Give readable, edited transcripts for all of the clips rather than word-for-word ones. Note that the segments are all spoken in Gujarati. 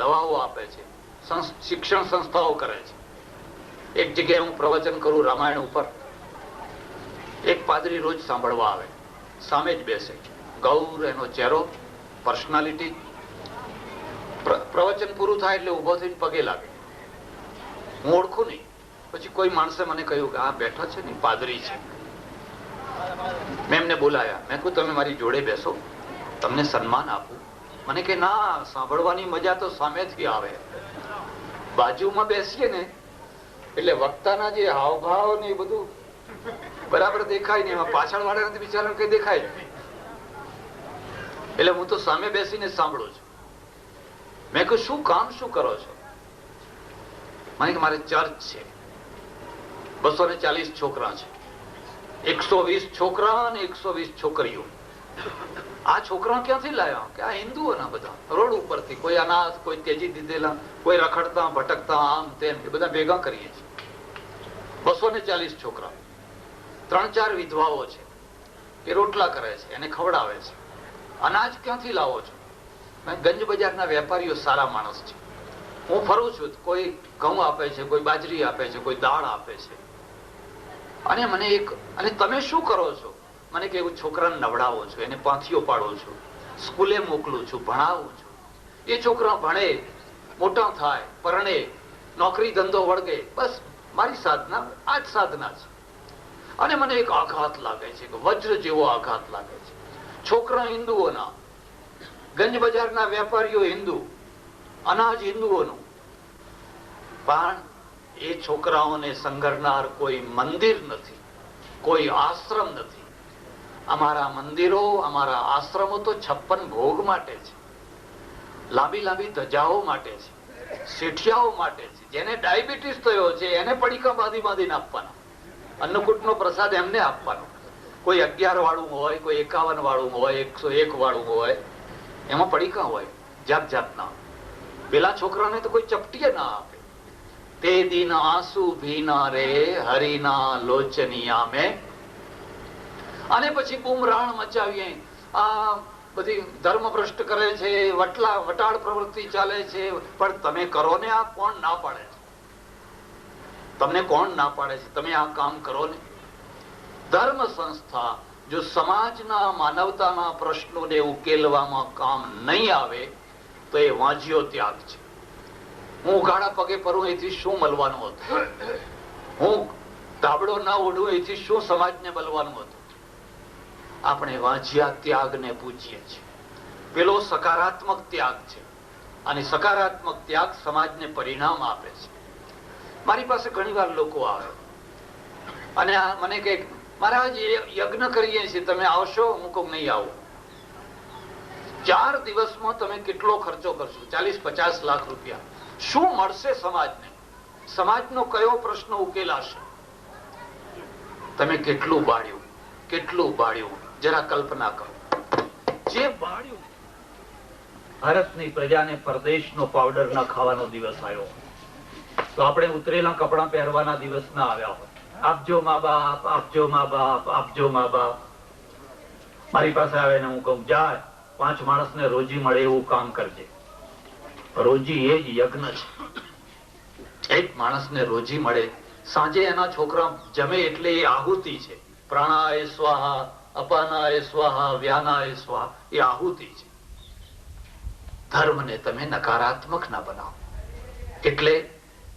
દવાઓ આપે છે, શિક્ષણ સંસ્થાઓ કરે છે. એક જગ્યાએ હું પ્રવચન કરું રામાયણ ઉપર, એક પાદરી રોજ સાંભળવા આવે, સામે જ બેસે, ગૌર એનો ચહેરો, પર્સનાલિટી. પ્રવચન પૂરું થાય એટલે ઉભો થઈને પગે લાગે. હું ઓળખું નહીં. પછી કોઈ માણસે મને કહ્યું કે આ બેઠા છે ને પાદરી છે. મેં એમને બોલાયા. મેં કહ્યું તમે મારી જોડે બેસો, તમને સન્માન આપું. મને કે ના, સાંભળવાની મજા તો સામેથી આવે. બાજુમાં બેસીએ ને એટલે વક્તાના જે હાવભાવ ને એ બધું બરાબર દેખાય ને, એમાં પાછળ વાળા બિચારા કઈ દેખાય નહીં. એટલે હું તો સામે બેસીને સાંભળું છું. મેં કહ્યું શું કામ શું કરો છો? મને કે મારે ચર્ચ છે, 240 છોકરા છે, 120 છોકરા અને 120 છોકરીઓ. આ છોકરા ક્યાંથી લાયા? કે આ હિન્દુઓના બધા રોડ ઉપરથી, કોઈ અનાથ, કોઈ તેજી દીધેલા, કોઈ રખડતા ભટકતા, આમ તેમ, એ બધા ભેગા કરીએ છીએ. 240 છોકરા. 3-4 વિધવાઓ છે એ રોટલા કરે છે, એને ખવડાવે છે. અનાજ ક્યાંથી લાવો છો? ગંજ બજારના વેપારીઓ સારા માણસ છે. હું ફરું છું, કોઈ ઘઉં આપે છે, કોઈ બાજરી આપે છે, કોઈ દાળ આપે છે. અને મને અને તમે શું કરો છો? મને કે એવું છોકરાને નવડાવો છો, એને પાંથીઓ પાડો છો, સ્કૂલે મોકલું છું, ભણાવું છું. એ છોકરા ભણે, મોટા થાય, પરણે, નોકરી ધંધો વળગે. બસ મારી સાધના આ જ સાધના છે. અને મને એક આઘાત લાગે છે, કે વજ્ર જેવો આઘાત લાગે છે. છોકરા હિન્દુઓના, ગંજ બજારના વેપારીઓ હિન્દુ, અનાજ હિન્દુઓનું, પણ એ છોકરાઓને સંઘરનાર કોઈ મંદિર નથી, કોઈ આશ્રમ નથી. અમારા મંદિરો, અમારા આશ્રમો તો 56 ભોગ માટે છે, લાંબી લાંબી ધજાઓ માટે છે, શેઠિયાઓ માટે છે. જેને ડાયાબિટીસ થયો છે એને પડીકા બાંધીને આપવાના, અન્નકૂટનો પ્રસાદ એમને આપવાનો. કોઈ 11 વાળું હોય, કોઈ 51 વાળું હોય, 101 વાળું હોય, એમાં પડીકા હોય જાત જાતના. પેલા છોકરાને તો કોઈ ચપટીએ ના આપે. તે દિન આંસુ ભીના રે હરિના લોચનિયા મેં. અને પછી બૂમરાણ મચાવીએ, આ બધી ધર્મ ભ્રષ્ટ કરે છે, વટાળ પ્રવૃત્તિ ચાલે છે. પણ તમે કરો ને, આ કોણ ના પાડે છે? તમને કોણ ના પાડે છે? તમે આ કામ કરો ને. ધર્મ સંસ્થા જો સમાજના, માનવતાના પ્રશ્નોને ઉકેલવામાં કામ નહીં આવે તો એ વાંજ્યો ત્યાગ છે. હું ઉઘાડા પગે ફરું એથી શું મળવાનું હતું? હું ધાબળો ના ઓઢું એથી શું સમાજને મળવાનું હતું? આપણે વાંજ્યા ત્યાગને પૂજીએ છીએ. પેલો સકારાત્મક ત્યાગ છે, અને સકારાત્મક ત્યાગ સમાજને પરિણામ આપે છે. મારી પાસે ઘણી વાર લોકો આવે અને મને કહે મહારાજ યજ્ઞ કરીએ છીએ, તમે આવશો? હું કહું નહીં આવું. 4 દિવસમાં તમે કેટલો ખર્ચો કરશો? 40-50 લાખ રૂપિયા. શું મળશે સમાજને? સમાજનો કયો પ્રશ્ન ઉકેલાશે? તમે કેટલું બાળ્યું, કેટલું બાળ્યું, જરા કલ્પના કરો. જે બાળ્યું, ભારતની પ્રજાને પરદેશનો પાવડર ના ખાવાનો દિવસ આવ્યો તો આપણે ઉતરેલા કપડા પહેરવાના દિવસ ના આવ્યા હોય. આપજો મા બાપ, આપજો મા બાપ, આપજો મા બાપ. મારી પાસે આવે ને હું કહું જા 5 માણસને રોજી મળે એવું કામ કરજે. રોજી એ જ યજ્ઞ છે. એક માણસને રોજી મળે, સાંજે એના છોકરા જમે એટલે એ આહુતિ છે. પ્રાણાય સ્વાહા, અપાનાય સ્વાહા, વ્યાનાય સ્વાહા, એ આહુતિ છે. ધર્મને તમે નકારાત્મક ના બનાવો. એટલે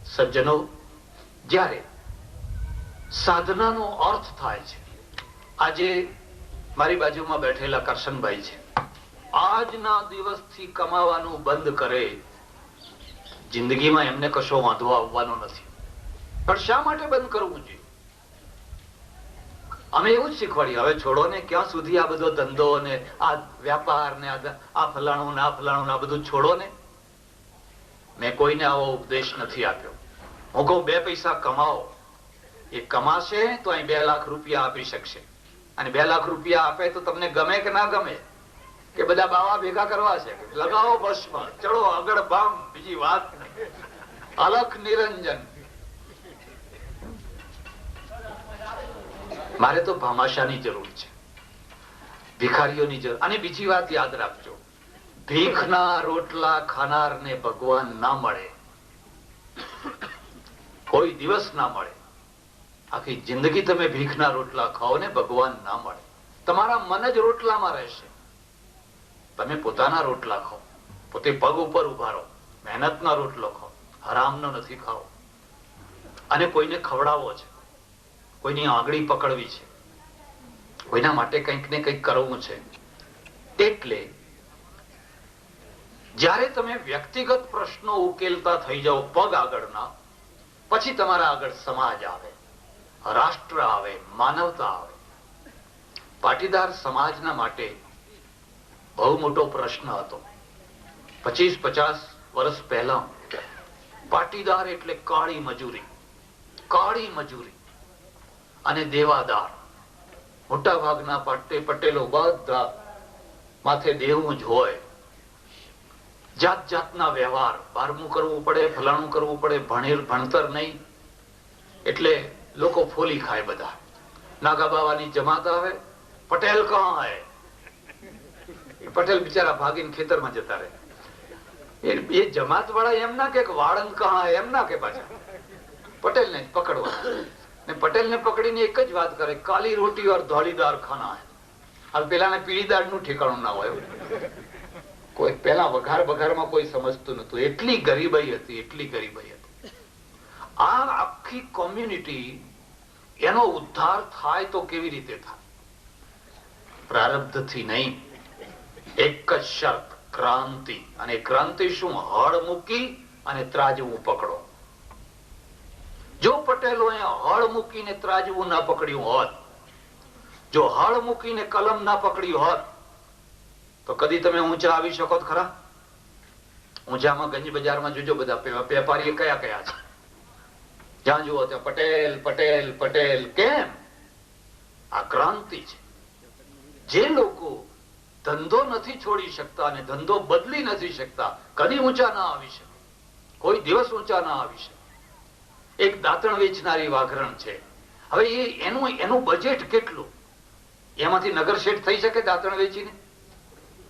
સજ્જનો, જ્યારે સાધનાનો અર્થ થાય છે, આજે મારી બાજુમાં બેઠેલા કરશનભાઈ છે, આજના દિવસથી કમાવાનું બંધ કરે, જિંદગીમાં એમને કશો વાંધો આવવાનો નથી. પણ શા માટે બંધ કરવું જોઈએ? અમે એવું જ શીખવાડીએ. હવે છોડો ને, ક્યાં સુધી આ બધો ધંધો ને આ વ્યાપાર ને આ ફલાણું ને આ ફલાણું આ બધું છોડો ને. મેં કોઈને આવો ઉપદેશ નથી આપ્યો. હું કહું 2 પૈસા કમાઓ. એ કમાશે તો અહીં 2 લાખ રૂપિયા આપી શકશે. અને 2 લાખ રૂપિયા આપે તો તમને ગમે કે ના ગમે? કે બધા બાવા ભેગા કરવા છે, લગાવો ભસ્મ, ચડો આગળ બામ, બીજી વાત અલખ નિરંજન. મારે તો ભામાશાની જરૂર છે, ભિખારીઓની જરૂર. અને બીજી વાત યાદ રાખજો, ભીખના રોટલા ખાનારને ભગવાન ના મળે, કોઈ દિવસ ના મળે. આખી જિંદગી તમે ભીખના રોટલા ખાઓ ને ભગવાન ના મળે. તમારા મન જ રોટલામાં રહેશે. તમે પોતાના રોટલા ખાઓ, પોતે પગ ઉપર ઉભા રહો, મહેનતના રોટલો ખાઓ, હરામનો નથી ખાઓ. અને કોઈને ખવડાવવો છે, કોઈની આંગળી પકડવી છે, કોઈના માટે કંઈક ને કંઈક કરવું છે. એટલે જ્યારે તમે વ્યક્તિગત પ્રશ્નો ઉકેલતા થઈ જાઓ પગ આગળના, પછી તમારા આગળ સમાજ આવે, રાષ્ટ્ર આવે, માનવતા આવે. પાટીદાર સમાજના માટે બહુ મોટો પ્રશ્ન હતો. 25-50 વર્ષ પહેલા પાટીદાર એટલે કાળી મજૂરી, કાળી મજૂરી અને દેવાદાર. મોટા ભાગના પટેલો બધા માથે દેવું જ હોય. જાત જાતના વ્યવહાર, 12મું કરવું પડે, ફલાણું કરવું પડે, ભણતર નહીં. એટલે લોકો ફોલી ખાય બધા. નાગા બાવાની જમાત આવે, પટેલ કહા હૈ, પટેલ બિચારા ભાગીને ખેતરમાં જતા રહે. એ જમાત વાળા એમ ના કે વાળંદ કહા એમ ના કે, પાછા પટેલ ને પકડવા. ને પટેલ ને પકડીને એક જ વાત કરે, કાલી રોટી ઓર ધોળી દાળ ખાના હૈ. હવે પેલાને પીળી દાળ નું ઠેકાણું ના હોય. કોઈ પેલા વઘારમાં કોઈ સમજતું નતું. એટલી ગરીબાઈ હતી, એટલી ગરીબાઈ હતી. આ આખી કોમ્યુનિટી એનો ઉદ્ધાર થાય તો કેવી રીતે થાય? પ્રારબ્ધથી નહીં. એક જ શરત, ક્રાંતિ. અને ક્રાંતિ શું? હળ મૂકી અને ત્રાજવું પકડો. જો પટેલોએ હળ મૂકીને ત્રાજવું ના પકડ્યું હોત, જો હળ મૂકીને કલમ ના પકડ્યું હોત, તો કદી તમે ઊંચા આવી શકો ખરા? ઊંચામાં ગંજ બજારમાં જોજો બધા વેપારી કયા કયા છે. જ્યાં જુઓ ત્યાં પટેલ પટેલ પટેલ. કેમ? આ ક્રાંતિ છે. જે લોકો ધંધો નથી છોડી શકતા અને ધંધો બદલી નથી શકતા, કદી ઊંચા ના આવી શકે, કોઈ દિવસ ઊંચા ના આવી શકે. એક દાંતણ વેચનારી વાઘરણ છે. હવે એનું બજેટ કેટલું? એમાંથી નગર શેઠ થઈ શકે દાંતણ વેચીને?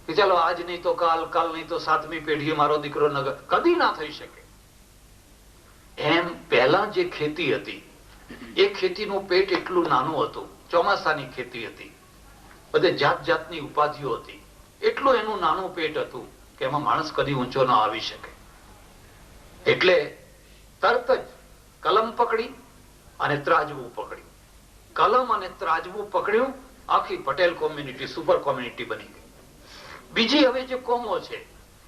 કે ચાલો આજ નહીં તો કાલ, કાલ નહીં તો 7મી પેઢીએ મારો દીકરો નગર. કદી ના થઈ શકે. એમ પહેલા જે ખેતી હતી, એ ખેતીનું પેટ એટલું નાનું હતું. ચોમાસાની ખેતી હતી, બધે જાત જાતની ઉપાધિઓ હતી. એટલું એનું નાનું પેટ હતું કે એમાં માણસ કદી ઊંચો ના આવી શકે. એટલે તરત જ કલમ પકડી અને ત્રાજવું પકડ્યું. કલમ અને ત્રાજવું પકડ્યું. આખી પટેલ કોમ્યુનિટી સુપર કોમ્યુનિટી બની ગઈ. બીજી હવે જે કોમો છે,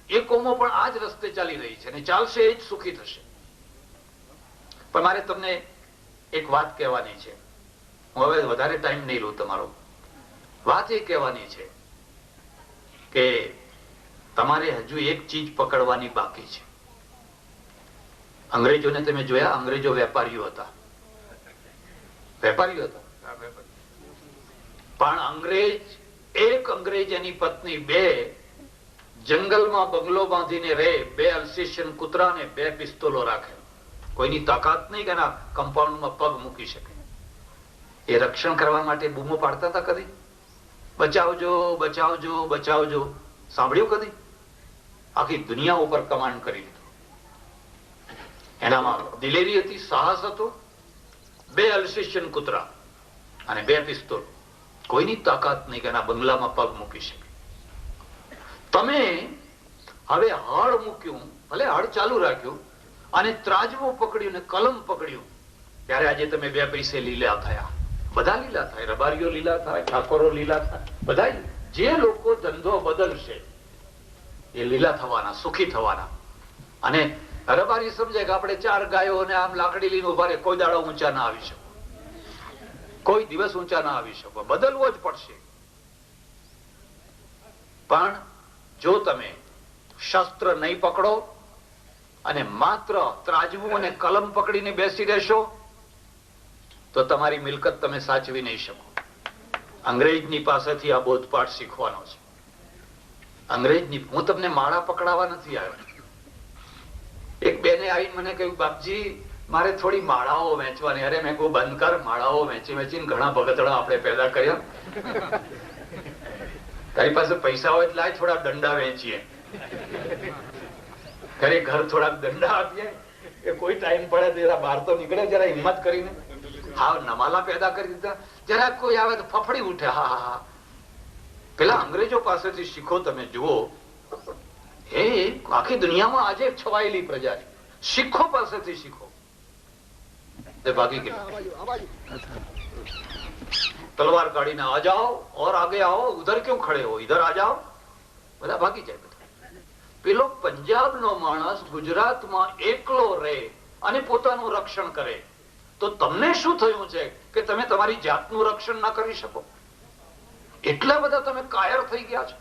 એ કોમો પણ આ જ રસ્તે ચાલી રહી છે અને ચાલશે, એ જ સુખી થશે. પણ મારે તમને એક વાત કહેવાની છે. હું હવે વધારે ટાઈમ નહીં લઉં તમારો. વાત એ કહેવાની છે કે તમારે હજુ એક ચીજ પકડવાની બાકી છે. અંગ્રેજોને તમે જોયા? અંગ્રેજો વેપારીઓ હતા, વેપારીઓ હતા. પણ એક અંગ્રેજ એની પત્ની બે જંગલમાં બંગલો બાંધીને રહે, 2 અલ્સેશિયન કૂતરાને 2 પિસ્તોલો રાખે. કોઈની તાકાત નહીં કે એના કમ્પાઉન્ડમાં પગ મૂકી શકે. એ રક્ષણ કરવા માટે બૂમો પાડતા હતા કદી? બચાવજો બચાવજો બચાવજો. સાંભળ્યું કદી? આખી દુનિયા ઉપર કમાન્ડ કરી દીધો. એનામાં દિલેરી હતી, સાહસ હતો. 2 અલ્સેશિયન કૂતરા અને 2 પિસ્તોલ. કોઈની તાકાત નહીં કે એના બંગલામાં પગ મૂકી શકે. તમે હવે હળ મૂક્યું, ભલે હળ ચાલુ રાખ્યું, અને ત્રાજવું પકડ્યું ને કલમ પકડ્યું, ત્યારે આજે તમે 2 પૈસે લીલા થયા. બધા લીલા થાય, રબારીઓ લીલા થાય, ઠાકોરો લીલા થાય, બધા. જે લોકો ધંધો બદલશે એ લીલા થવાના, સુખી થવાના. અને રબારી સમજે કે આપણે 4 ગાયો અને આમ લાકડી લઈને ઉભા રહે, કોઈ દાડો ઊંચા ના આવી શકો, કોઈ દિવસ ઊંચા ના આવી શકો. બદલવો જ પડશે. પણ જો તમે શસ્ત્ર નહીં પકડો અને માત્ર ત્રાજવું અને કલમ પકડીને બેસી રહેશો, તો તમારી મિલકત તમે સાચવી નહીં શકો. અંગ્રેજની પાસેથી આ બોધપાઠ શીખવાનો છે. અંગ્રેજની, હું તમને માળા પકડાવા નથી આવ્યો. એક બેને આવીને મને કહ્યું, બાપજી મારે થોડી માળાઓ વેચવાની. અરે મેં કહું બંધ કર, માળાઓ વેચી વેચીને ઘણા ભગતડા આપણે પેદા કર્યા. તારી પાસે પૈસા હોય એટલે થોડા દંડા વેચીએ. ઘરે ઘર થોડાક દંડા આપીએ કે કોઈ ટાઈમ પડે તો જરા બહાર તો નીકળે, જરા હિંમત કરીને. હા, નમાલા પેદા કરી દીધા. જરા કોઈ આવે તો ફફડી ઉઠે. હા હા હા, પેલા અંગ્રેજો પાસેથી શીખો. તમે જુઓ, એ આખી દુનિયામાં આજે છવાયેલી પ્રજા છે. શીખો પાસેથી શીખો. ભાગી ગયા, તલવાર કાઢીને આ જાઓ ઓર આગે આવો, ઉધર ક્यों ખડે હો, ઇધર આ જાઓ. બધા ભાગી જાય. બધા પેલો પંજાબ નો માણસ ગુજરાતમાં એકલો રહે અને પોતાનું રક્ષણ કરે, તો તમને શું થયું છે કે તમે તમારી જાતનું રક્ષણ ના કરી શકો? એટલા બધા તમે કાયર થઈ ગયા છો.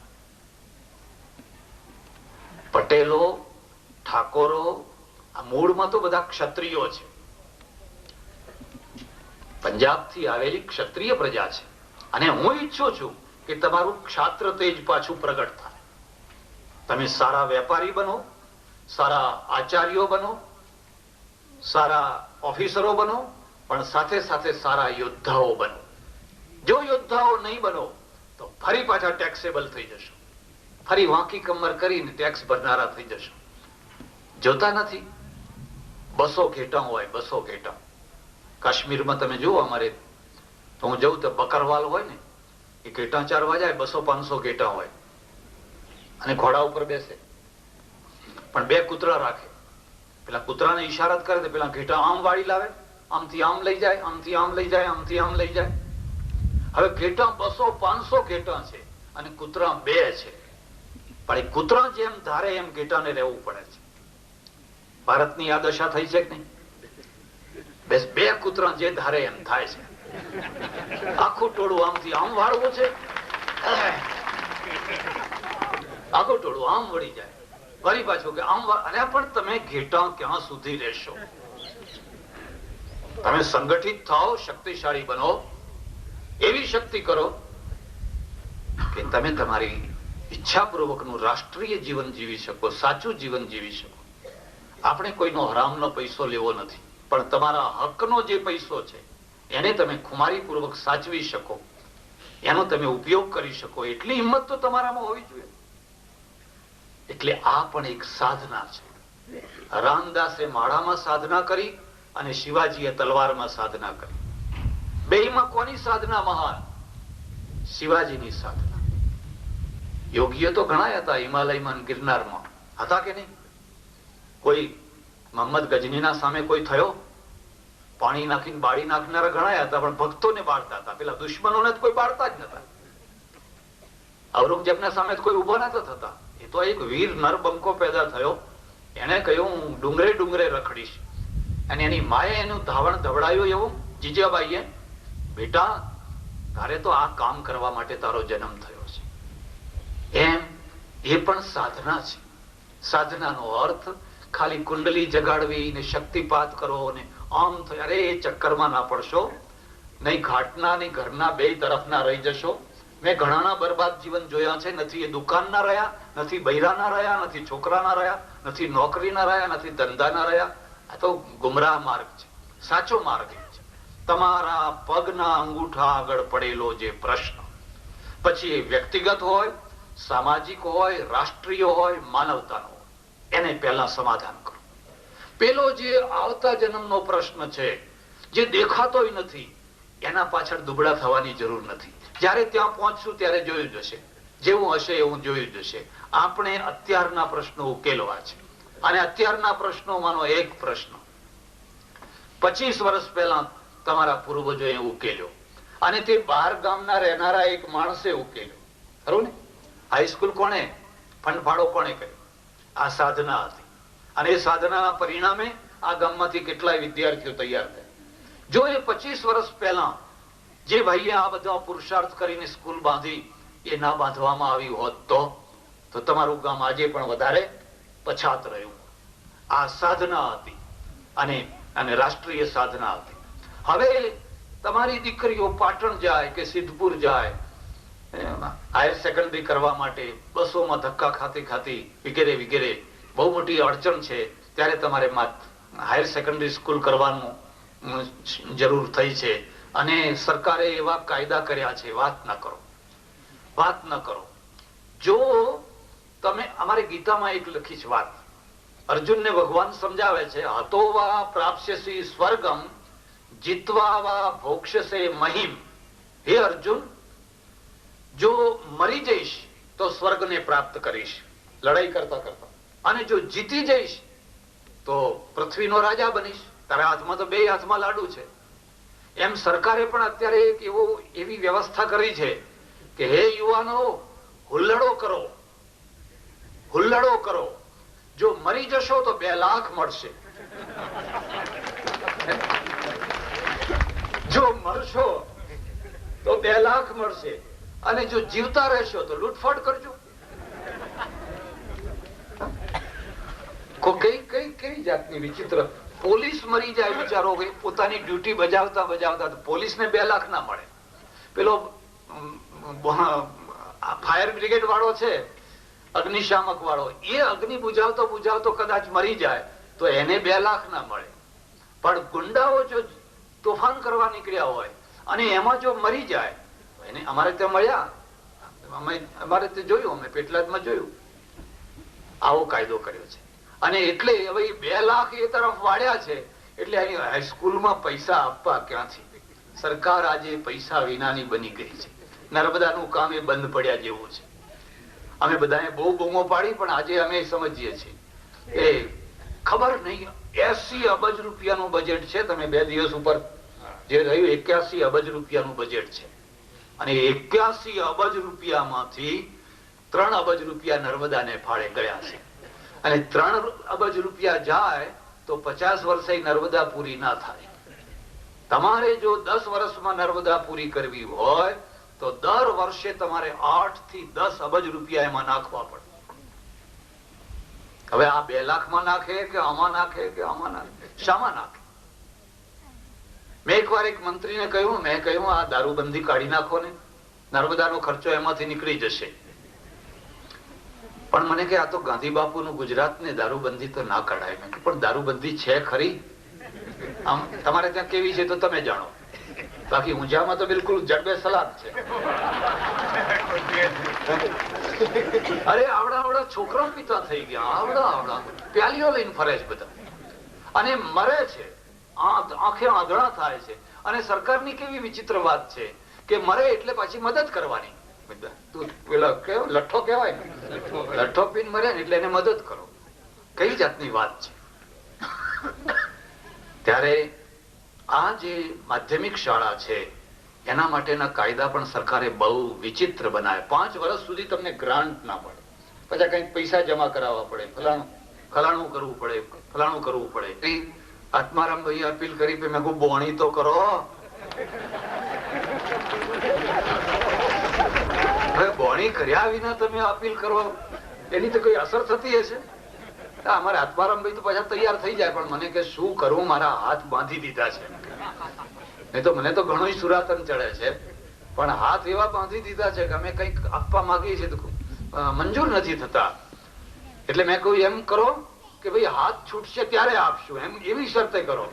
પટેલો, ઠાકોરો, આ મૂળમાં તો બધા ક્ષત્રિયો છે. પંજાબ થી આવેલી ક્ષત્રિય પ્રજા છે. અને હું ઈચ્છું છું કે તમારું ક્ષાત્ર તેજ પાછું પ્રગટ થાય. તમે સારા વેપારી બનો, સારા આચાર્યો બનો, સારા ઓફિસરો બનો, પણ સાથે સાથે સારા યોદ્ધાઓ બનો. જો યોદ્ધાઓ નહીં બનો તો ફરી પાછા ટેક્સેબલ થઈ જશો. ફરી વાંકી કમર કરીને ટેક્સ ભરનારા થઈ જશો. જોતા નથી 200 ઘેટા હોય, 200 ઘેટા. કાશ્મીરમાં તમે જુઓ, અમારે તો હું જઉં તો બકરવાલ હોય ને, એ ઘેટા ચારવા જાય, 200-500 ઘેટા હોય અને ઘોડા ઉપર બેસે, પણ 2 કૂતરા રાખે. પેલા કૂતરાને ઈશારત કરે તો પેલા ઘેટા આમ વાળી લાવે, આમથી આમ લઈ જાય, આમથી આમ લઈ જાય, આમથી આમ લઈ જાય. હવે ઘેટા 200-500 ઘેટા છે અને કૂતરા 2 છે, પણ એ કૂતરા જેમ ધારે એમ ઘેટાને રહેવું પડે છે. ભારતની આ દશા થઈ છે કે નહીં? બસ 2 કૂતરા જે ધારે એમ થાય છે. આખું ટોળું આમથી આમ વાળવું છે, આખું ટોળું આમ વળી જાય, વળી પાછું કે આમ. અરે પણ તમે ઘેટા ક્યાં સુધી રહેશો? તમે સંગઠિત થાઓ, શક્તિશાળી બનો, એવી શક્તિ કરો કે તમે તમારી ઈચ્છાપૂર્વકનું રાષ્ટ્રીય જીવન જીવી શકો, સાચું જીવન જીવી શકો. આપણે કોઈનો હરામનો પૈસો લેવો નથી, પણ તમારા હકનો જે પૈસો છે એને તમે ખુમારીપૂર્વક સાચવી શકો, એનો તમે ઉપયોગ કરી શકો, એટલી હિંમત તો તમારામાં હોવી જોઈએ. એટલે આ પણ એક સાધના છે. રામદાસે માળામાં સાધના કરી અને શિવાજીએ તલવારમાં સાધના કરી. બેયમાં કોની સાધના મહાન? શિવાજીની સાધના. યોગીઓ તો ઘણા હતા હિમાલયમાં, ગિરનારમાં હતા કે નહીં? કોઈ મોહમ્મદ ગજનીના સામે કોઈ થયો? પાણી નાખીને બાળી નાખનારા ઘણા હતા, પણ ભક્તોને બાળતા હતા. પેલા દુશ્મનોને કોઈ બાળતા જ નતા. ઔરંગઝેબના સામે કોઈ ઉભો નતા થતા. એ તો એક વીર નરબંકો પેદા થયો. એને કહ્યું હું ડુંગરે ડુંગરે રખડીશ, અને એની માએ એનું ધાવણ ધવડાયું એવું. જીજાબાઈએ, બેટા તારે તો આ કામ કરવા માટે તારો જન્મ થયો છે. એમ એ પણ સાધના છે. સાધનાનો અર્થ ખાલી કુંડલી જગાડવી ને શક્તિપાત કરો ને આમ થાય. અરે એ ચક્કરમાં ના પડશો. નહીં ઘાટના નહીં ઘરના, 2 તરફના રહી જશો. મેં ઘણાના બરબાદ જીવન જોયા છે. નથી એ દુકાનના રહ્યા, નથી બૈરાના રહ્યા, નથી છોકરાના રહ્યા, નથી નોકરીના રહ્યા, નથી ધંધાના રહ્યા. આ તો ગુમરાહ માર્ગ છે. સાચો માર્ગ છે તમારા પગના અંગૂઠા આગળ પડેલો જે પ્રશ્ન, પછી એ વ્યક્તિગત હોય, સામાજિક હોય, રાષ્ટ્રીય હોય, માનવતાનો હોય, એને પહેલા સમાધાન કરો. પેલો જે આવતા જન્મનો પ્રશ્ન છે, જે દેખાતોય નથી, એના પાછળ દુબળા થવાની જરૂર નથી. જ્યારે ત્યાં પહોંચશું ત્યારે જોયું જશે. જેવું હશે એવું જોયું જશે. આપણે અત્યારના પ્રશ્નો ઉકેલવા છે. અને અત્યારના પ્રશ્નોમાંનો એક પ્રશ્ન 25 વર્ષ પહેલા તમારા પૂર્વજોએ ઉકેલ્યો, અને તે બહાર ગામના રહેનારા એક માણસે ઉકેલ્યો. ખરું ને? હાઈસ્કૂલ કોણે ફંડફાળો કોણે કર્યો? આ સાધના હતી. અને એ સાધનાના પરિણામે આ ગામમાંથી કેટલાય વિદ્યાર્થીઓ તૈયાર થયા. જો એ 25 વર્ષ પહેલા જે ભાઈએ આ બધા પુરુષાર્થ કરીને સ્કૂલ બાંધી એ ના બાંધવામાં આવી હોત તો તમારું ગામ આજે પણ વધારે પછાત રહ્યું. આ સાધના હતી અને રાષ્ટ્રીય સાધના હતી. હવે તમારી દીકરીઓ પાટણ જાય કે સિદ્ધપુર જાય હાયર સેકન્ડરી કરવા માટે, બસોમાં ધક્કા ખાતી વગેરે વગેરે બહુ મોટી અડચણ છે. ત્યારે તમારે હાયર સેકન્ડરી સ્કૂલ કરવાનું જરૂર થઈ છે. અને સરકારે એવા કાયદા કર્યા છે. વાત ન કરો. જો તમે, અમારે ગીતામાં એક લખી છે વાત અર્જુનને ભગવાન સમજાવે છે, હતો વા પ્રાપ્સ્યસી સ્વર્ગમ જીત્વા વા ભોક્ષ્યસે મહિમ. હે અર્જુન, જો મરી જઈશ તો સ્વર્ગને પ્રાપ્ત કરીશ લડાઈ કરતા કરતા, અને જો જીતી જઈશ તો પૃથ્વીનો રાજા બનીશ. તારા હાથમાં તો બે હાથમાં લાડુ છે. એમ સરકારે પણ અત્યારે એક એવી વ્યવસ્થા કરી છે કે હે યુવાનો, હુલ્લડો કરો, હુલ્લડો કરો. જો મરી જશો તો 2 લાખ મળશે, જો મરશો તો 2 લાખ મળશે, અને જો જીવતા રહેશો તો લૂંટફાટ કરજો. કઈ જાતની વિચિત્ર. પોલીસ મરી જાય વિચારો, પોતાની ડ્યુટી બજાવતા બજાવતા તો પોલીસને 2 લાખ ના મળે. પેલો ફાયર બ્રિગેડ વાળો છે, અગ્નિશામક વાળો, એ અગ્નિ બુજાવતો બુજાવતો કદાચ મરી જાય તો એને 2 લાખ ના મળે. પણ ગુંડાઓ જો તોફાન કરવા નીકળ્યા હોય અને એમાં જો મરી જાય, એને અમારે ત્યાં મળ્યા, અમારે ત્યાં જોયું, અમે પેટલાદમાં જોયું, આવો કાયદો કર્યો છે. અને એટલે હવે 2 લાખ એ તરફ વાળ્યા છે, એટલે અહીં હાઈસ્કૂલમાં પૈસા આપવા ક્યાંથી? સરકાર આજે પૈસા વિનાની બની ગઈ છે. નર્મદાનું કામ એ બંધ પડ્યા જેવું છે. અમે બધાએ બહુ બૂમો પાડી, પણ આજે અમે સમજીએ છીએ એ ખબર નહીં 80 અબજ રૂપિયાનું બજેટ છે. તમે 2 દિવસ ઉપર જે રહ્યું 81 અબજ રૂપિયાનું બજેટ છે, અને 81 અબજ રૂપિયામાંથી 3 અબજ રૂપિયા નર્મદાને ફાળે ગયા છે. અને 3 અબજ રૂપિયા જાય તો 50 વર્ષે નર્મદા પૂરી ના થાય. તમારે જો 10 વર્ષમાં નર્મદા પૂરી કરવી હોય તો દર વર્ષે તમારે 8 થી 10 અબજ રૂપિયા એમાં નાખવા પડે. હવે આ 2 લાખમાં નાખે કે આમાં નાખે કે આમાં નાખે, શામાં નાખે? મેં એકવાર એક મંત્રીને કહ્યું, મેં કહ્યું આ દારૂબંધી કાઢી નાખો ને, નર્મદાનો ખર્ચો એમાંથી નીકળી જશે. પણ મને કે આ તો ગાંધી બાપુનું ગુજરાત ને, દારૂબંધી તો ના કાઢાય. મેં પણ દારૂબંધી છે ખરી? આમ તમારે ત્યાં કેવી છે તો તમે જાણો, બાકી ઊંઝામાં તો બિલકુલ જડબે સલાદ છે. અરે આવડા છોકરા પિતા થઈ ગયા, આવડા પ્યાલીઓ લઈને ફરે છે બધા, અને મરે છે, આંખે આંધળા થાય છે. અને સરકારની કેવી વિચિત્ર વાત છે કે મરે એટલે પાછી મદદ કરવાની. તું પેલા કેવો લઠ્ઠો કહેવાય, લઠ્ઠો પીને મરે ને એટલે એને મદદ કરો. કઈ જાતની વાત છે? ત્યારે આ જે માધ્યમિક શાળા છે એના માટેના કાયદા પણ સરકારે બહુ વિચિત્ર બનાવ્યા. 5 વર્ષ સુધી તમને ગ્રાન્ટ ના મળે, પછી કઈક પૈસા જમા કરાવવા પડે, ફલાણું કરવું પડે, ફલાણું કરવું પડે. આત્મારામ ભાઈ અપીલ કરી, મેં કહું બોણી તો કરો. હવે બોણી કર્યા વિના તમે અપીલ કરો, એની તો કઈ અસર થતી હશે? અમારે આત્મારામભાઈ તો પાછા તૈયાર થઈ જાય, પણ મને કે શું કરવું, મારા હાથ બાંધી દીધા છે. નહીં તો મને તો ઘણું સુરાતન ચડે છે, પણ હાથ એવા બાંધી દીધા છે કે અમે કઈક આપવા માંગીએ છીએ તો મંજૂર નથી થતા. એટલે મેં કહ્યું એમ કરો કે ભાઈ હાથ છૂટશે ત્યારે આપશું, એમ એવી શરતે કરો.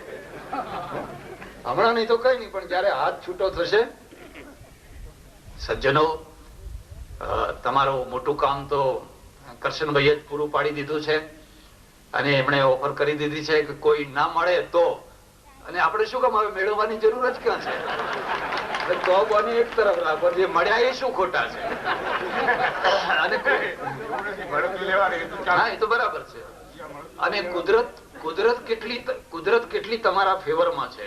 હમણાં નહીં તો કઈ નહીં, પણ જયારે હાથ છૂટો થશે. સજ્જનો, તમારું મોટું કામ તો કરશનભાઈએ જ પૂરું પાડી દીધું છે, અને એમણે ઓફર કરી દીધી છે કે કોઈ ના મળે તો, અને આપણે શું કામ હવે મેળવવાની જરૂર જ ક્યાં છે? તો બોની એક તરફ રાખો, જે મળ્યા એ શું ખોટા છે? અને હા, એ તો બરાબર છે. અને કુદરત કેટલી તમારા ફેવરમાં છે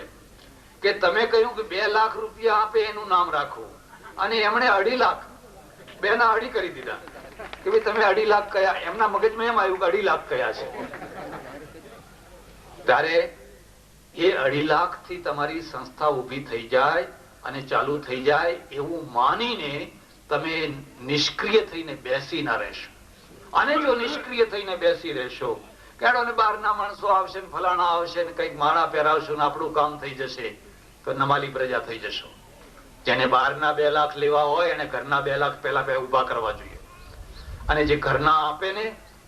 કે તમે કહ્યું કે 2 લાખ રૂપિયા આપે એનું નામ રાખવું, અને એમણે 2.5 લાખ, 2 ના 2.5 કરી દીધા કે ભાઈ તમે 2.5 લાખ કયા. એમના મગજમાં એમ આવ્યું કે 2.5 લાખ કયા છે. ત્યારે એ 2.5 લાખ થી તમારી સંસ્થા ઉભી થઈ જાય અને ચાલુ થઈ જાય એવું માનીને તમે નિષ્ક્રિય થઈને બેસી ના રહેશો. અને જો નિષ્ક્રિય થઈને બેસી રહેશો, કેડો ને બહારના માણસો આવશે ને ફલાણા આવશે ને કઈક માળા પહેરાવશું ને આપણું કામ થઈ જશે, તો નમાલી પ્રજા થઈ જશો. જેને બહારના 2 લાખ લેવા હોય એને ઘરના 2 લાખ પેલા ઉભા કરવા જોઈએ, અને જે ઘરના આપે ને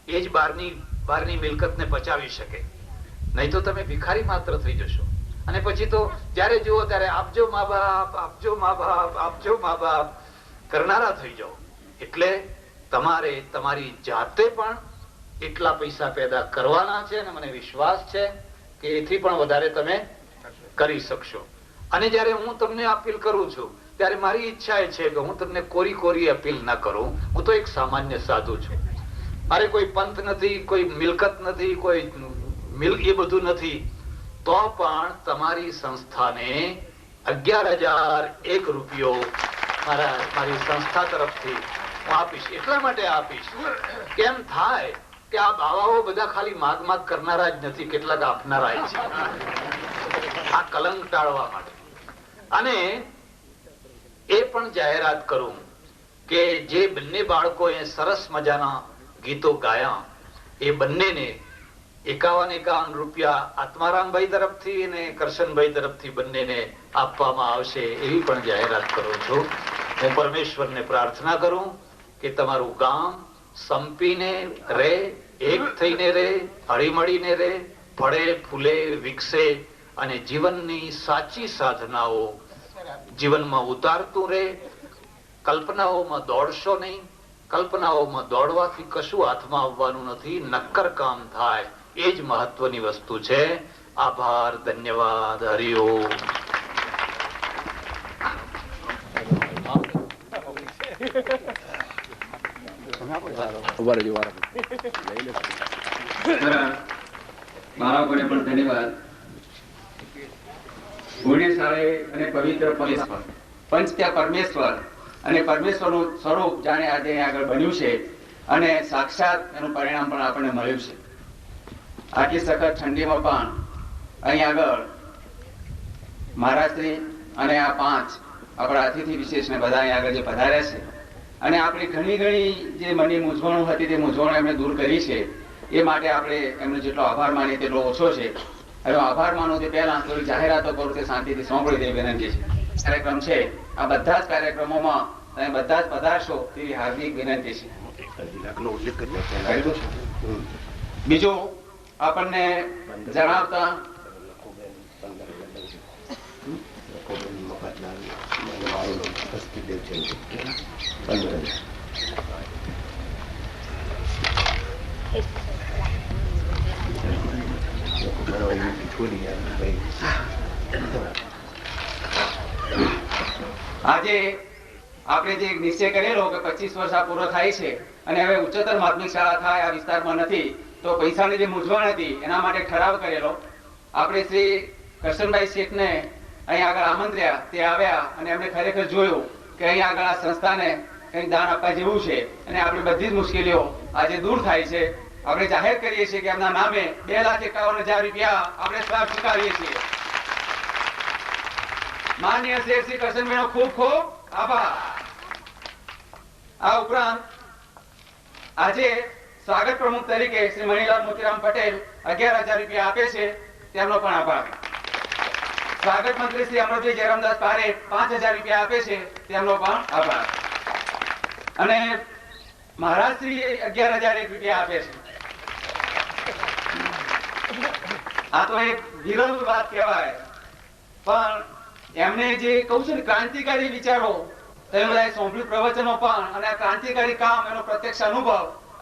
એ જ બહારની મિલકતને પચાવી શકે. નહીં તો તમે ભિખારી માત્ર થઈ જશો, અને પછી તો જયારે જુઓ ત્યારે આપજો મા બાપ, આપજો મા બાપ, આપજો મા બાપ કરનારા થઈ જાઓ. એટલે તમારે તમારી જાતે પણ એટલા પૈસા પેદા કરવાના છે અને મને વિશ્વાસ છે કે એથી પણ વધારે તમે કરી શકશો. અને જયારે હું તમને અપીલ કરું છું ત્યારે મારી ઈચ્છા એ છે કે હું તમને કોરી કોરી અપીલ ના કરું. હું તો એક સામાન્ય સાધુ છું. મારે કોઈ પંથ નથી, કોઈ મિલકત નથી, કોઈ એ બધું નથી. તો પણ તમારી સંસ્થાને 11,001 રૂપિયો મારી સંસ્થા તરફથી હું આપીશ. એટલા માટે આપીશ કેમ થાય કે આ બાવાઓ બધા ખાલી માગ માગ કરનારા જ નથી, કેટલાક આપનારા છે. આ કલંક ટાળવા માટે. અને એ પણ જાહેરાત કરું કે જે બંને બાળકોએ સરસ મજાના ગીતો ગાયા એ બંનેને 51 રૂપિયા આત્મારામભાઈ તરફથી અને કરશનભાઈ તરફથી બંનેને આપવામાં આવશે એવી પણ જાહેરાત કરું છું. હું પરમેશ્વરને પ્રાર્થના કરું કે તમારું ગામ સંપીને રહે, એક થઈને રહે, હળીમળીને રહે, ફળે ફૂલે વિકસે અને જીવનની સાચી સાધનાઓ જીવનમાં ઉતારતું રહે. કલ્પનાઓમાં દોડશો નહીં. કલ્પનાઓમાં દોડવાથી કશું હાથમાં આવવાનું નથી. નક્કર કામ થાય એ જ મહત્વની વસ્તુ છે. આભાર, ધન્યવાદ, હરિઓમ. બાળકોને પણ ધન્યવાદ. પુણ્યશાળી અને પવિત્ર પરમેશ્વર, પંચ ત્યાં પરમેશ્વર અને પરમેશ્વરનું સ્વરૂપ જાણે આજે આગળ બન્યું છે અને સાક્ષાત એનું પરિણામ પણ આપણને મળ્યું છે. આટલી સખત ઠંડીમાં પણ અહીં આગળ મહારાજશ્રી અને આ 5 આપણા અતિથિ વિશેષને બધા અહીં આગળ જે પધાર્યા છે અને આપણી ઘણી જે મનની મૂંઝવણો હતી તે મૂંઝવણો એમણે દૂર કરી છે. એ માટે આપણે એમનો જેટલો આભાર માનીએ તેટલો ઓછો છે. હવે આભાર માનો તે પહેલા થોડી જાહેરાતો કરું તે શાંતિથી સાંભળી દેવી વિનંતી છે. કાર્યક્રમ છે આ બધા જ કાર્યક્રમોમાં તમે બધા જ પધારશો તેવી હાર્દિક વિનંતી છે. બીજું આપણને જણાવતા આજે આપણે જે નિશ્ચય કરેલો કે 25 વર્ષ આ પૂરો થાય છે અને હવે ઉચ્ચતર માધ્યમિક શાળા થાય આ વિસ્તારમાં નથી તો પૈસાની જે મૂંઝવણ હતી એના માટે ઠરાવ કરેલો. આપણે શ્રી કરશનભાઈ શેઠને અહીં આગળ આમંત્ર્યા, તે આવ્યા અને એમણે ખરેખર જોયું કે અહીં આગળ આ સંસ્થાને કંઈક દાન આપવા જેવું છે અને આપણી બધી જ મુશ્કેલીઓ આજે દૂર થાય છે. આપણે જાહેર કરીએ છીએ કે એમના નામે 2,51,000 રૂપિયા આપણે સ્વાગ ચૂકાવીએ છીએ. માનનીય શ્રી કરશનભાઈનો ખૂબ ખૂબ આભાર. આ ઉપરાંત આજે સ્વાગત પ્રમુખ તરીકે શ્રી મણિલાલ મોતીરામ પટેલ 11,000 રૂપિયા આપે છે, તેમનો પણ આભાર. સ્વાગત મંત્રી શ્રી અમરભાઈ જયરામદાસ પારેખ 5,000 રૂપિયા આપે છે, તેમનો પણ આભાર. અને મહારાજ શ્રી 11,001 રૂપિયા આપે છે. આ તો એક વિરલ વાત કહેવાય, પણ એમને જે કહું છું ને ક્રાંતિકારી વિચારો તમે બધા સાંભળ્યું પ્રવચનો પણ અને ક્રાંતિકારી કામ એનો પ્રત્યક્ષ અનુભવ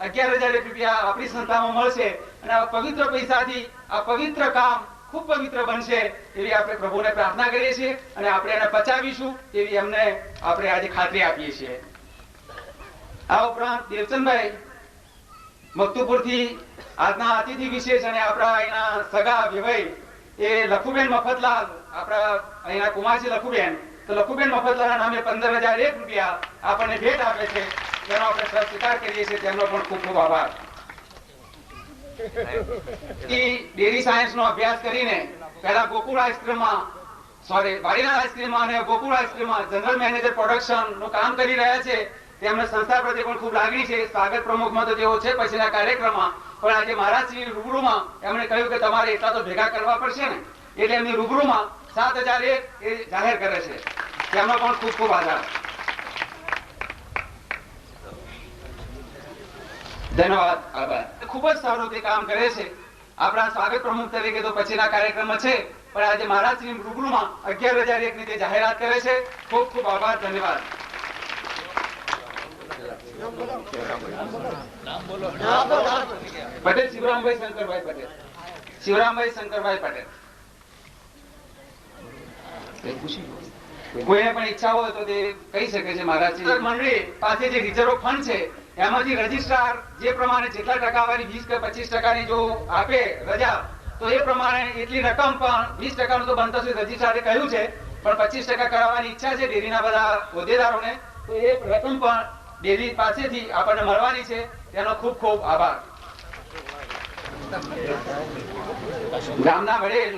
11,001 રૂપિયા આપણી સંસ્થામાં મળશે અને આ પવિત્ર પૈસાથી આ પવિત્ર કામ ખૂબ પવિત્ર બનશે એવી આપણે પ્રભુને પ્રાર્થના કરીએ છીએ અને આપણે એને પચાવીશું એવી એમને આપણે આજે ખાતરી આપીએ છીએ. આ ઉપરાંત દેવચંદભાઈ મકતુપુરથી આજના અતિથિ વિશેષ અને આપણા અહીંના સગા વિભાઈ એ લખુબેન મફતલાલ, આપણા અહીંના કુમારજી લખુબેન, તો લખુબેન મફતલાલના નામે 15,001 રૂપિયા આપણને ભેટ આપે છે, તેનો આપણે સ્વીકાર કરીએ છીએ. તેમનો પણ ખૂબ ખૂબ આભાર. ડેરી સાયન્સનો અભ્યાસ કરીને પહેલા ગોકુળ આઈસ્ક્રીમમાં વાડીનાથ આઈસ્ક્રીમમાં અને ગોકુળ આઈસ્ક્રીમમાં જનરલ મેનેજર પ્રોડક્શન નું કામ કરી રહ્યા છે. તેમને સંસ્થા પ્રત્યે પણ ખૂબ લાગણી છે. સ્વાગત પ્રમુખમાં તો તેઓ છે પછીના કાર્યક્રમમાં, પણ આજે મહારાજશ્રી રૂબરૂમાં એમણે કહ્યું કે તમારે એટલા તો ભેગા કરવા પડશે ને, એટલે એમની રૂબરૂમાં 7,001 એ જાહેર કરે છે. તેમનો પણ ખૂબ ખૂબ આભાર. ધન્યવાદ, આભાર. ખૂબ જ સારું તે કામ કરે છે. આપણા સ્વાગત પ્રમુખ તરીકે તો પછીના કાર્યક્રમમાં છે, પણ આજે મહારાજશ્રી રૂબરૂમાં 11,001 ની તે જાહેરાત કરે છે. ખૂબ ખૂબ આભાર, ધન્યવાદ. પટેલ શિવરામભાઈ શંકરભાઈ પટેલ. શિવરામભાઈ શંકરભાઈ પટેલ. કોઈને પણ ઈચ્છા હોય તો તે કહી શકે છે. મહારાજ મંડળી પાસે જે રિઝર્વ ફંડ છે એમાંથી રજિસ્ટ્રાર જે પ્રમાણે જેટલા ટકાવારી 20 કે 25% જો આપે રજા, તો એ પ્રમાણે એટલી રકમ પણ 20% તો બનતો રજિસ્ટ્રારે કહ્યું છે, પણ 25% કરાવવાની ઈચ્છા છે ડેરીના બધા હોદ્દેદારોને, તો એ રકમ પણ ડેરી પાસેથી આપણને મળવાની છે. તેનો ખૂબ ખૂબ આભાર. ગામના વડીલ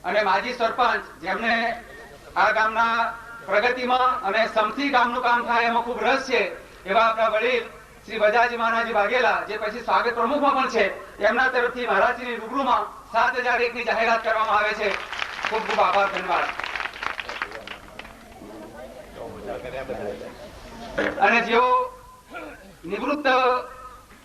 અને માજી સરપંચ જેમને આ ગામના પ્રગતિમાં અને સમથી ગામનું કામ થાય એમાં ખૂબ રસ છે, એવા આપણા વડીલ શ્રી બજાજી માનાજી વાઘેલા, જે પછી સ્વાગત પ્રમુખમાં પણ છે, એમના તરફથી મહારાજશ્રીની રૂબરૂમાં 7001 ની જાહેરાત કરવામાં આવે છે. ખૂબ ખૂબ આભાર, ધન્યવાદ. અને જેઓ નિવૃત્ત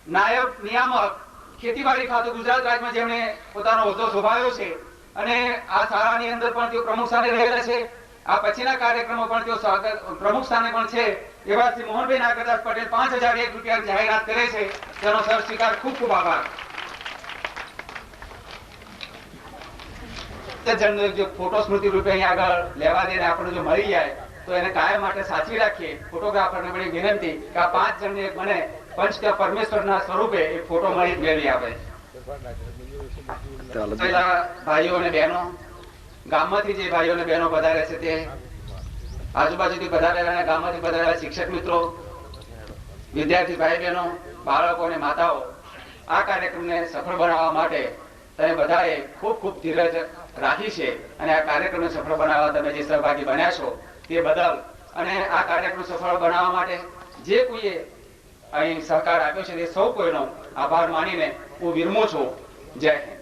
નાયબ નિયામક ખેતીવાડી ખાતું ગુજરાત રાજ્યમાં જેમણે પોતાનો હોદ્દો શોભાવ્યો છે અને આ શાળાની અંદર પણ તેઓ પ્રમુખ સ્થાને રહેલા છે, આ પછીના કાર્યક્રમો પણ તેઓ સ્વાગત પ્રમુખ સ્થાને પણ છે, એવા શ્રી મોહનભાઈ નાગરદાસ પટેલ 5001 રૂપિયા જાહેરાત કરે છે. તેનો સર સ્વીકાર. ખૂબ ખૂબ આભાર. જો ફોટો સ્મૃતિ રૂપે અહીંયા આગળ લેવા દે આપણને જો મળી જાય તો એને કાયમ માટે સાચવી રાખીએ. ફોટોગ્રાફરને બધી વિનંતી કે આ 5 જણને મને પંચ પરમેશ્વરના સ્વરૂપે એક ફોટો મળી મેળવી આપે. ભાઈઓ અને બહેનો, ગામમાંથી જે ભાઈઓ અને બહેનો પધારે છે, તે આજુબાજુથી પધારેલા, ગામમાંથી પધારેલા શિક્ષક મિત્રો, વિદ્યાર્થી ભાઈ બહેનો, બાળકો અને માતાઓ, આ કાર્યક્રમને સફળ બનાવવા માટે તમે બધાએ ખૂબ ખૂબ ધીરજ રાખી છે અને આ કાર્યક્રમને સફળ બનાવવા તમે જે સહભાગી બન્યા છો તે બદલ અને આ કાર્યક્રમ સફળ બનાવવા માટે જે કોઈએ અહીં સહકાર આપ્યો છે તે સૌ કોઈનો આભાર માનીને હું વિરમું છું. જય હિન્દ.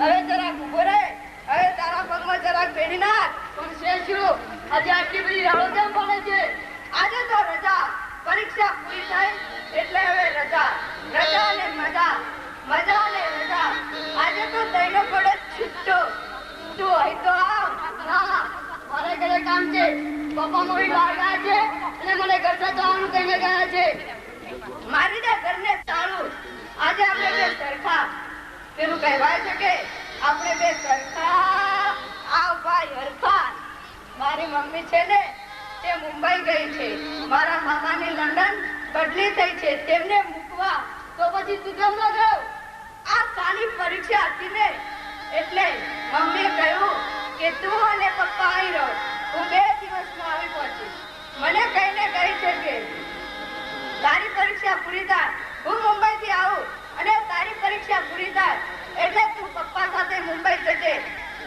હવે જરાક ઊભો રહે. હવે તારા પગમાં જરાક બેડી નાખ. પણ શેષુ, આજે આટલી બધી રાડો કેમ પડે છે? આજે તો રજા. પરીક્ષા પૂરી થાય એટલે હવે રજા. રજા ને મજા, મજા ને રજા. આજે તો તૈનો પડે છૂટો. તું અહીં તો આવ. ના, મારે ઘરે કામ છે. પપ્પા મમ્મી બહાર ગયા છે અને મને ઘર જવાનું કહીને ગયા છે. મારી દે ઘરને તાળું. આજે આપણે બે સરખા. પેલું કહેવાય છે કે આપણે બે સરખા. આવ ભાઈ હરખા. મારી મમ્મી છે ને તે મુંબઈ ગઈ છે. મારા મામાની લંડન બદલી થઈ છે. તેમને મૂકવા. તો પછી તું કેમ ન ગયો? આ સાની પરીક્ષા હતી ને એટલે મમ્મીએ કહ્યું કે તું અને પપ્પા અહીં રહો. હું 2 દિવસમાં આવી પહોંચીશ. મને કહીને કહી છે કે તારી પરીક્ષા પૂરી થાય હું મુંબઈથી આવું અને તારી પરીક્ષા પૂરી થાય એટલે તું પપ્પા સાથે મુંબઈ જજે.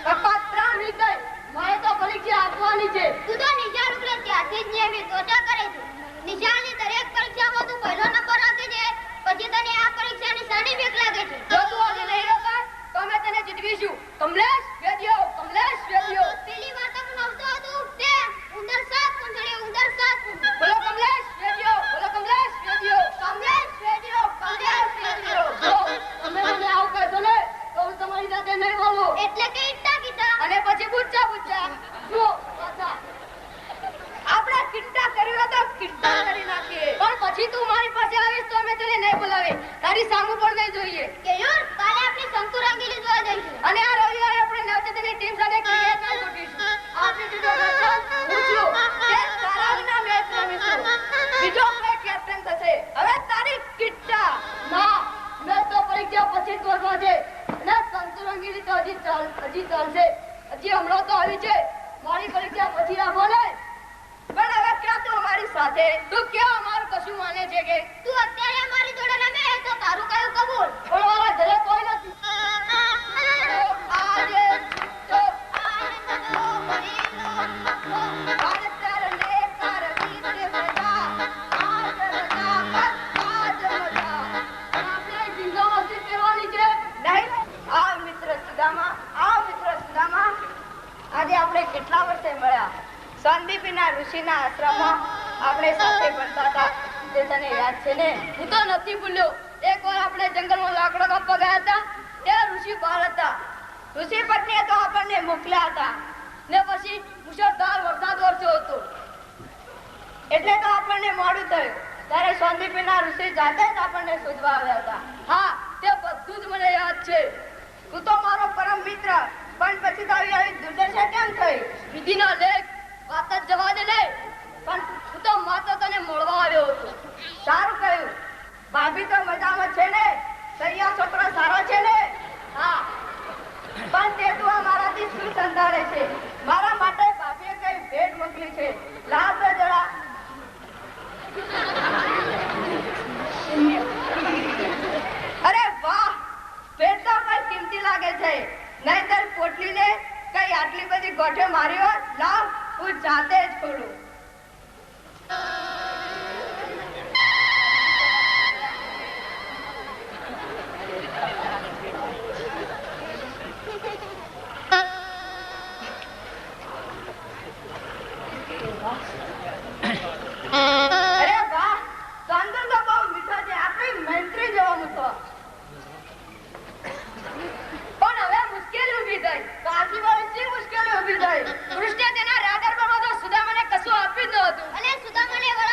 પપ્પા 3 વીક ગઈ. મારે તો પરીક્ષા આપવાની છે. તું તો નિશાળ ઉકલે ત્યારથી જ નિયમિત ઓછા કરે છે. નિશાળની દરેક પરીક્ષામાં તું પહેલો નંબર આપે છે. પછી તને આ પરીક્ષાની સાડી બીક લાગે છે. જો તું આજે નહીં રોકાય તો અમે તને જીતવીશું. કમલેશ વેદ્યો, કમલેશ વેદ્યો. પેલી વાર તો નવતો હતું તે ઉંદર સાત પૂંછડી ઉંદર સાત પૂંછડી. બોલો કમલેશ વેદ્યો, બોલો કમલેશ વેદ્યો. કમલેશ વેદ્યો, કમલેશ વેદ્યો. જો તમે મને આવું કહેશો ને તો હું તમારી સાથે નહીં બોલું. એટલે કે ઈટ્ટા કીધા. અને પછી પૂછા પૂછા. જો પાછા. આપણે કિટ્ટા કર્યું તો કિટ્ટા કરી નાખીએ. પણ પછી તું મારી પાસે આવીશ તો અમે તને નહીં બોલાવે. તારી સામું પણ નહીં જોઈએ. કેયુર કાલે આપણે શંકુ રંગીલી જોવા જઈશું. અને આ રવિવારે આપણે નવચેતનની ટીમ સાથે ક્રિકેટ મેચ ગોઠવીશું. આપણે જીતો પૂછ્યું કે તારા વિના મેચ રમીશું. બીજો કોઈ કેપ્ટન થશે. હવે તારી કિટ્ટા. ના, મેં તો પરીક્ષા પછી જ બોલવા છે. અને સંતુરંગીની તો હજી ચાલશે. હજી હમણાં તો આવી છે. મારી પરીક્ષા પછી રાખો ને. પણ હવે ક્યાં તું અમારી સાથે? તું ક્યાં અમારું કશું માને છે કે તું અત્યારે અમારી જોડે રમે તો તારું કયું કબૂલ. પણ મારા ઘરે કોઈ નથી. આજે તો આપણે ઝીંગા મસ્તી કરવાની છે. આજે આપણે કેટલા વર્ષે મળ્યા. સંદીપના ઋષિના આશ્રમમાં આપણે સાથે ભણતા હતા. તે તને યાદ છે ને? હું તો નથી ભૂલ્યો. એકવાર આપણે જંગલમાં લાકડો કાપવા ગયા હતા ત્યારે ઋષિ બહાર હતા. ઋષિ પત્નીએ તો આપણને મોકલ્યા હતા ને પછી મુશળધાર વરસાદ વરસ્યો હતો. એટલે તો આપણને મોડું થયું. ત્યારે સંદીપના ઋષિ જાતે જ આપણને શોધવા આવ્યા હતા. હા, તે બધું જ મને યાદ છે. તું તો મારો પરમ મિત્ર. પણ પછી તો આવી દુર્દશા કેમ થઈ? વિધિના લેખ વાત જ જવા દે ને. પણ હું તો માત્ર તને મળવા આવ્યો હતો. સારું કહ્યું. ભાભી તો મજામાં છે ને? સૈયા છોકરો સારો છે ને? હા, પણ તે તું અમારાથી શું સંધારે છે? મારા માટે ભાભીએ કઈ ભેટ મોકલી છે. લાવ તો જરા. અરે વાહ, ભેટ તો કઈ કિંમતી લાગે છે. નહીંતર પોટલીને કઈ આટલી બધી ગોઠે મારી હોત. લાવ હું જાતે જ ખોલું. અરે વાહ, તો અંદર તો બહુ મીઠો છે. આપણી મૈત્રી જેવો મીઠો. પણ હવે મુશ્કેલી ઊભી થઈ. તો આટલી બધી શી મુશ્કેલી ઊભી થઈ? કૃષ્ણે તેના રાડર પર તો સુદામાને કશું આપ્યું જ નહોતું. અને સુદામાને વળા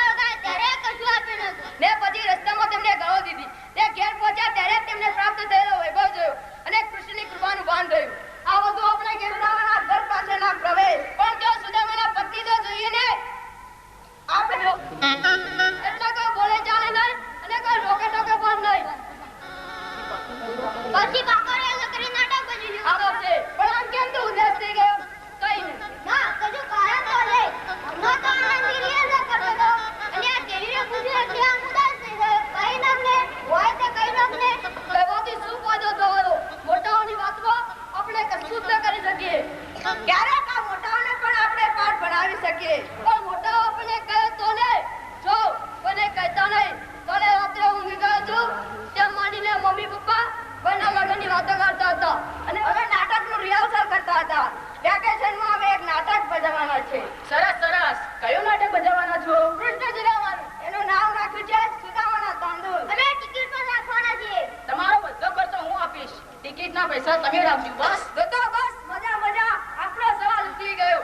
ટિકિટના પૈસા તમે રાખજો બસ તો બસ મજા મજા આપણો સવાલ ઉતરી ગયો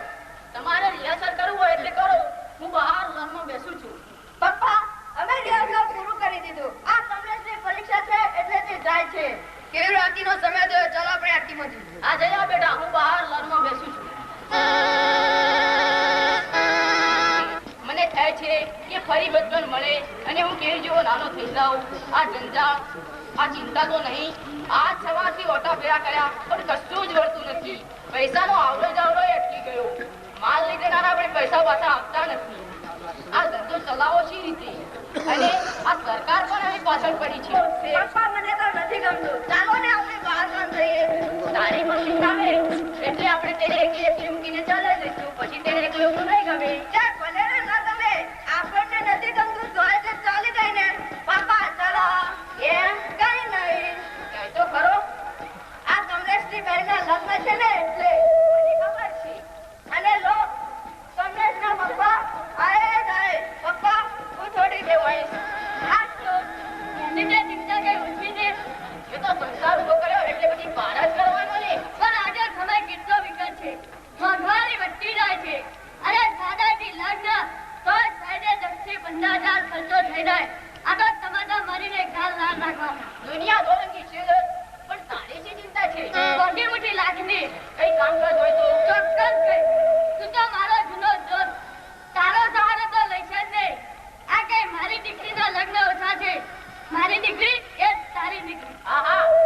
તમારે રિહર્સલ કરવું હોય એટલે કરો હું બહાર લનમાં બેસું છું પપ્પા અમે રિહર્સલ પૂરું કરી દીધું આ કમલેશની પરીક્ષા છે એટલે તે જાય છે કેવી આરતીનો સમય થયો ચાલો આપણે આરતીમાં જઈએ આ જયા બેટા હું બહાર લનમાં બેસું છું મને થાય છે કે ફરી બચપન મળે અને હું કેવી જેવો નાનો થઈ જાઉં આ જંજાળ આ ચિંતા તો નહીં આ સવારથી ઓટા ફેરા કર્યા પણ કશું જ વળતું નથી પૈસાનો આવડો જાવડો અટકી ગયો માલ લઈ જનારા આપણે પૈસા પાછા આપતા નથી આ ધંધો ચલાવો શી રીતે અને આ સરકાર પણ હવે પાછળ પડી છે પપ્પા મને તો નથી ગમતું ચાલો ને આપણે બહાર ગામ જઈએ તારી મશીન ગમે એટલે આપણે તેને એકલી મૂકીને ચાલે જઈશું પછી તેને એકલું નહીં ગમે ચાલ ભલે ને ના ગમે આપણને નથી ગમતું તો એટલે ચાલી જાય ને પપ્પા ચાલો એમ કઈ નહીં કઈ તો ખરો આ કમલેશની બહેનના લગ્ન છે ને એટલે મને ખબર છે અને લો કમલેશના પપ્પા આય જાય પપ્પા હું થોડી લેવાઈશ આ તો એની ચિંતા કઈ ઊંચી છે એ તો સંસાર ઉભો કર્યો એટલે પછી બહાર જ કરવાનો ને પણ આજે સમય કેટલો વિકટ છે મોંઘવારી વધતી જાય છે અરે દાદાજી લગ્ન તો સાઈડે 10-15,000 ખર્ચો થઈ જાય આ તો તમારા મારીને ગાલ ના નાખવાના દુનિયા દોરંગી છે પણ તારી શી ચિંતા છે મોટી મોટી લાગણી કઈ કામકાજ હોય તો ચોક્કસ કઈ તું તો મારો જૂનો દોસ્ત તારો સહારો તો લઈ છે જ નહીં આ કઈ મારી દીકરીના લગ્ન ઓછા છે મારી દીકરી એ તારી દીકરી આહા